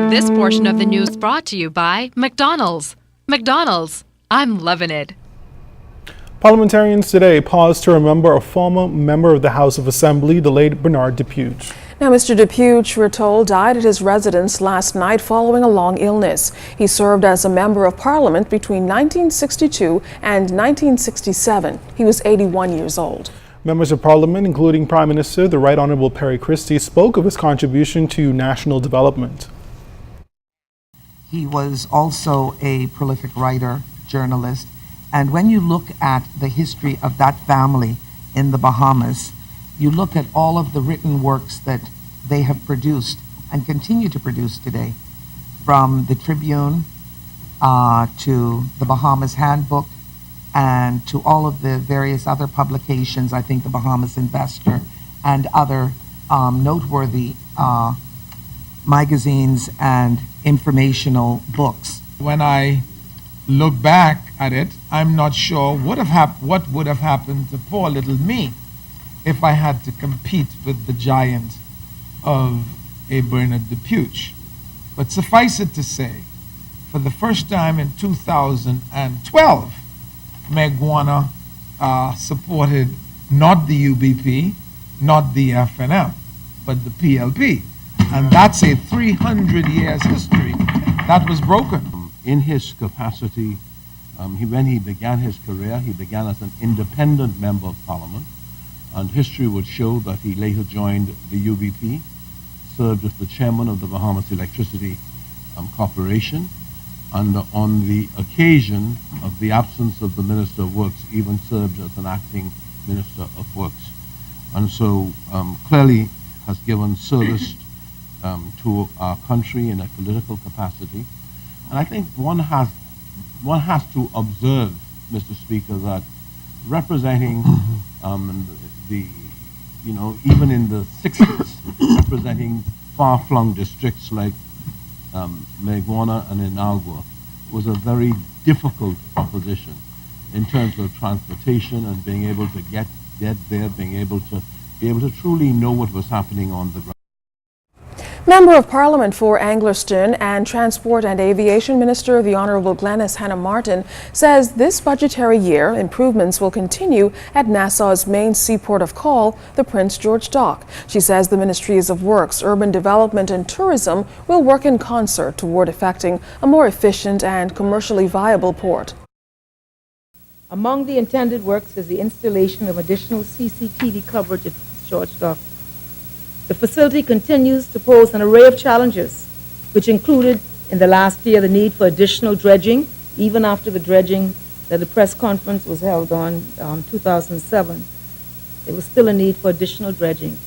This portion of the news brought to you by McDonald's. McDonald's, I'm loving it. Parliamentarians today paused to remember a former member of the House of Assembly, the late Pt.2 Jun. Now, Mr. Pt.2, we're told, died at his residence last night following a long illness. He served as a member of Parliament between 1962 and 1967. He was 81 years old. Members of Parliament, including Prime Minister the Right Honourable Perry Christie, spoke of his contribution to national development. He was also a prolific writer, journalist, and when you look at the history of that family in the Bahamas, you look at all of the written works that they have produced and continue to produce today, from the Tribune to the Bahamas Handbook and to all of the various other publications, I think the Bahamas Investor and other noteworthy magazines and informational books. When I look back at it, I'm not sure what would have happened to poor little me if I had to compete with the giant of a Bernard Pt.2. But suffice it to say, for the first time in 2012, Meg Warner supported not the UBP, not the FNM, but the PLP. And that's a 300 years history that was broken. In his capacity, when he began his career, he began as an independent member of Parliament, and history would show that he later joined the UBP, served as the chairman of the Bahamas Electricity Corporation, and on the occasion of the absence of the Minister of Works, even served as an acting Minister of Works. And so clearly has given service to our country in a political capacity. And I think one has to observe, Mr. Speaker, that representing even in the 60s, representing far-flung districts like Meg Warner and Inagua was a very difficult proposition in terms of transportation and being able to get there, being able to truly know what was happening on the ground. Member of Parliament for Anglerston and Transport and Aviation Minister the Honourable Glenys Hannah-Martin says this budgetary year improvements will continue at Nassau's main seaport of call, the Prince George Dock. She says the Ministries of Works, Urban Development and Tourism will work in concert toward effecting a more efficient and commercially viable port. Among the intended works is the installation of additional CCTV coverage at Prince George Dock. The facility continues to pose an array of challenges, which included in the last year the need for additional dredging, even after the dredging that the press conference was held on 2007. There was still a need for additional dredging.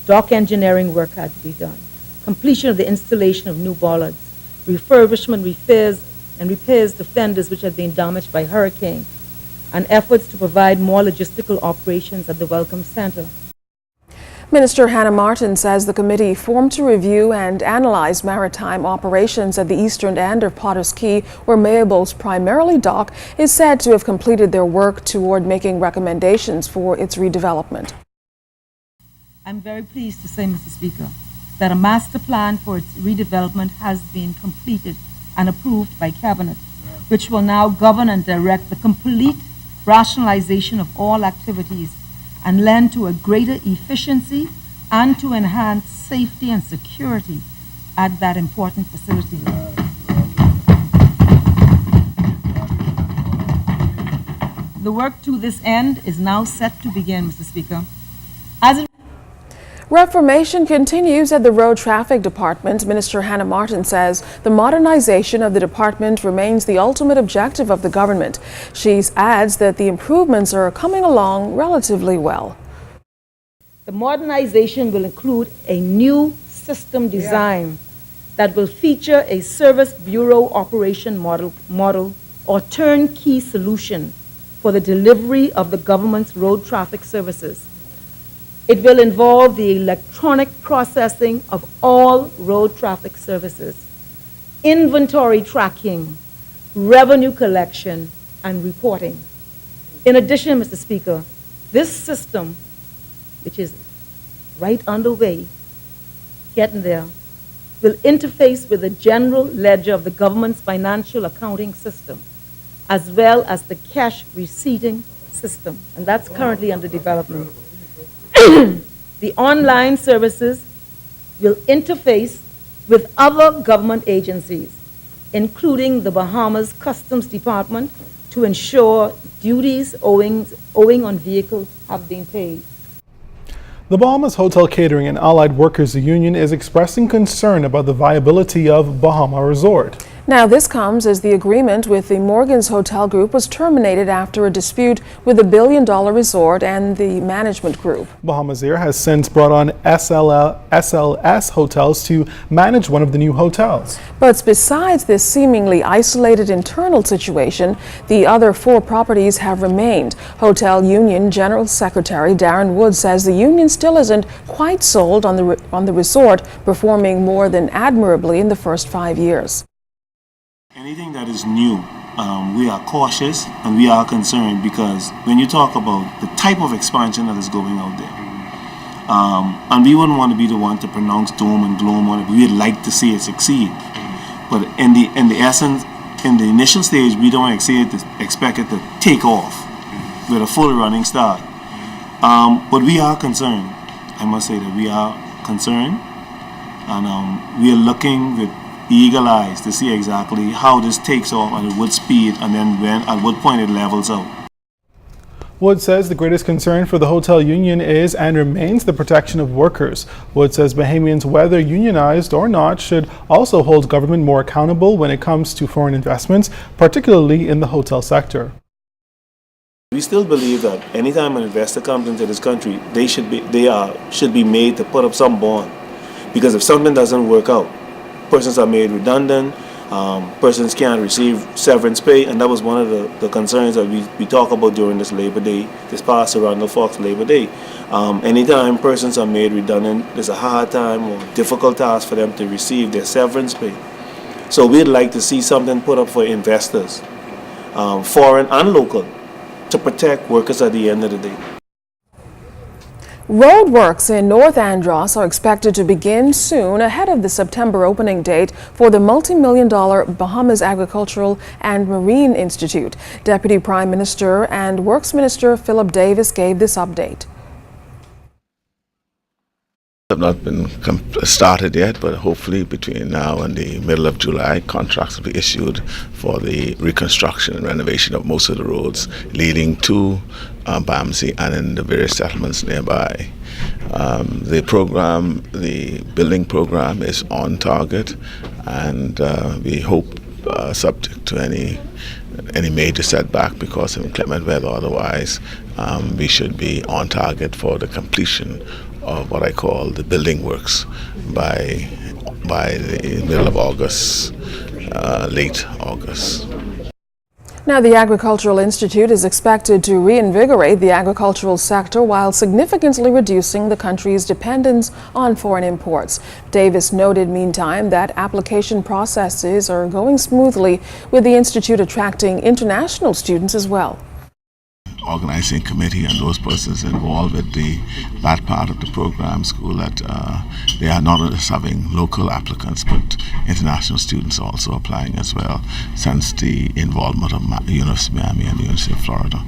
Dock engineering work had to be done. Completion of the installation of new bollards, refurbishment, repairs to fenders which had been damaged by hurricane, and efforts to provide more logistical operations at the Welcome Center. Minister Hannah-Martin says the committee formed to review and analyze maritime operations at the eastern end of Potter's Cay, where Mayable's primarily dock, is said to have completed their work toward making recommendations for its redevelopment. I'm very pleased to say, Mr. Speaker, that a master plan for its redevelopment has been completed and approved by Cabinet, which will now govern and direct the complete rationalization of all activities and lend to a greater efficiency and to enhance safety and security at that important facility. The work to this end is now set to begin, Mr. Speaker. Reformation continues at the Road Traffic Department. Minister Hannah-Martin says the modernization of the department remains the ultimate objective of the government. She adds that the improvements are coming along relatively well. The modernization will include a new system design that will feature a service bureau operation model or turnkey solution for the delivery of the government's road traffic services. It will involve the electronic processing of all road traffic services, inventory tracking, revenue collection, and reporting. In addition, Mr. Speaker, this system, which is right underway, getting there, will interface with the general ledger of the government's financial accounting system, as well as the cash receipting system, and that's currently under development. The online services will interface with other government agencies, including the Bahamas Customs Department, to ensure duties owing on vehicles have been paid. The Bahamas Hotel Catering and Allied Workers Union is expressing concern about the viability of Bahama Resort. Now, this comes as the agreement with the Morgan's Hotel Group was terminated after a dispute with the billion-dollar resort and the management group. Bahamas Air has since brought on SLS Hotels to manage one of the new hotels. But besides this seemingly isolated internal situation, the other 4 properties have remained. Hotel Union General Secretary Darren Wood says the union still isn't quite sold on the resort, performing more than admirably in the first 5 years. Anything that is new, we are cautious and we are concerned, because when you talk about the type of expansion that is going out there, and we wouldn't want to be the one to pronounce doom and gloom on it. We'd like to see it succeed, but in the essence, in the initial stage, we don't expect it to take off with a full running start. But we are concerned. I must say that we are concerned, and we are looking with eagle eyes to see exactly how this takes off and at what speed, and then at what point it levels out. Wood says the greatest concern for the hotel union is and remains the protection of workers. Wood says Bahamians, whether unionized or not, should also hold government more accountable when it comes to foreign investments, particularly in the hotel sector. We still believe that anytime an investor comes into this country, they should be made to put up some bond, because if something doesn't work out, persons are made redundant, persons can't receive severance pay, and that was one of the concerns that we talk about during this Labor Day, this past Randall Fox Labor Day. Anytime persons are made redundant, there's a hard time or difficult task for them to receive their severance pay. So we'd like to see something put up for investors, foreign and local, to protect workers at the end of the day. Roadworks in North Andros are expected to begin soon ahead of the September opening date for the multi-million-dollar Bahamas Agricultural and Marine Institute. Deputy Prime Minister and Works Minister Philip Davis gave this update. Have not been started yet, but hopefully between now and the middle of July, contracts will be issued for the reconstruction and renovation of most of the roads leading to Bamsey and in the various settlements nearby. The building program is on target, and we hope, subject to any major setback because of inclement weather or otherwise, we should be on target for the completion of what I call the building works by the middle of August, late August. Now, the Agricultural Institute is expected to reinvigorate the agricultural sector while significantly reducing the country's dependence on foreign imports. Davis noted, meantime, that application processes are going smoothly, with the Institute attracting international students as well. Organizing committee and those persons involved with that part of the program school, that they are not only having local applicants but international students also applying as well, since the involvement of University of Miami and the University of Florida.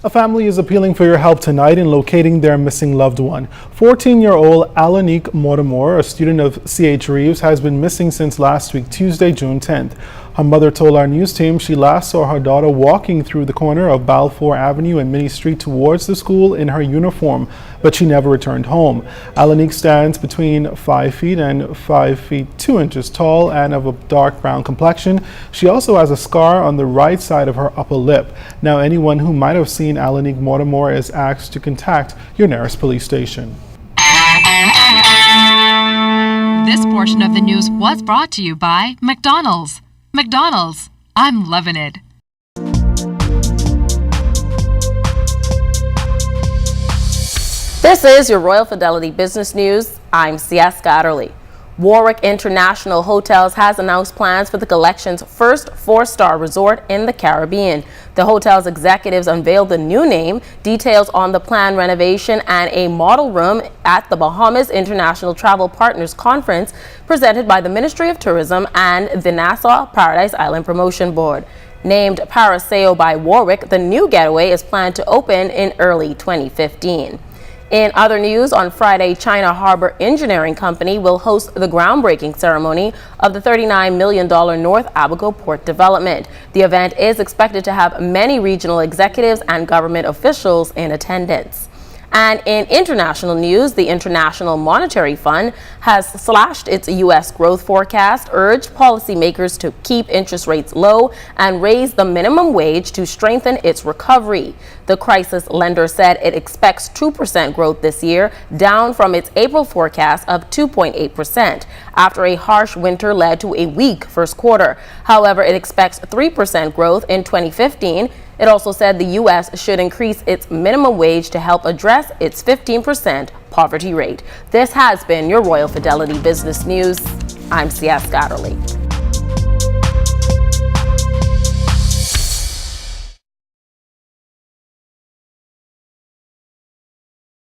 A family is appealing for your help tonight in locating their missing loved one. 14-year-old Alanique Mortimer, a student of C.H. Reeves, has been missing since last week, Tuesday, June 10th. Her mother told our news team she last saw her daughter walking through the corner of Balfour Avenue and Minnie Street towards the school in her uniform, but she never returned home. Alanique stands between 5 feet and 5 feet 2 inches tall and of a dark brown complexion. She also has a scar on the right side of her upper lip. Now, anyone who might have seen Alanique Mortimer is asked to contact your nearest police station. This portion of the news was brought to you by McDonald's. McDonald's, I'm loving it. This is your Royal Fidelity Business News. I'm Siaska Adderley. Warwick International Hotels has announced plans for the collection's first four-star resort in the Caribbean. The hotel's executives unveiled the new name, details on the planned renovation, and a model room at the Bahamas International Travel Partners Conference presented by the Ministry of Tourism and the Nassau Paradise Island Promotion Board. Named Paraseo by Warwick, the new getaway is planned to open in early 2015. In other news, on Friday, China Harbor Engineering Company will host the groundbreaking ceremony of the $39 million North Abaco port development. The event is expected to have many regional executives and government officials in attendance. And in international news, the International Monetary Fund has slashed its U.S. growth forecast, urged policymakers to keep interest rates low, and raise the minimum wage to strengthen its recovery. The crisis lender said it expects 2% growth this year, down from its April forecast of 2.8%, after a harsh winter led to a weak first quarter. However, it expects 3% growth in 2015. It also said the U.S. should increase its minimum wage to help address its 15% poverty rate. This has been your Royal Fidelity Business News. I'm C.S. Scatterly.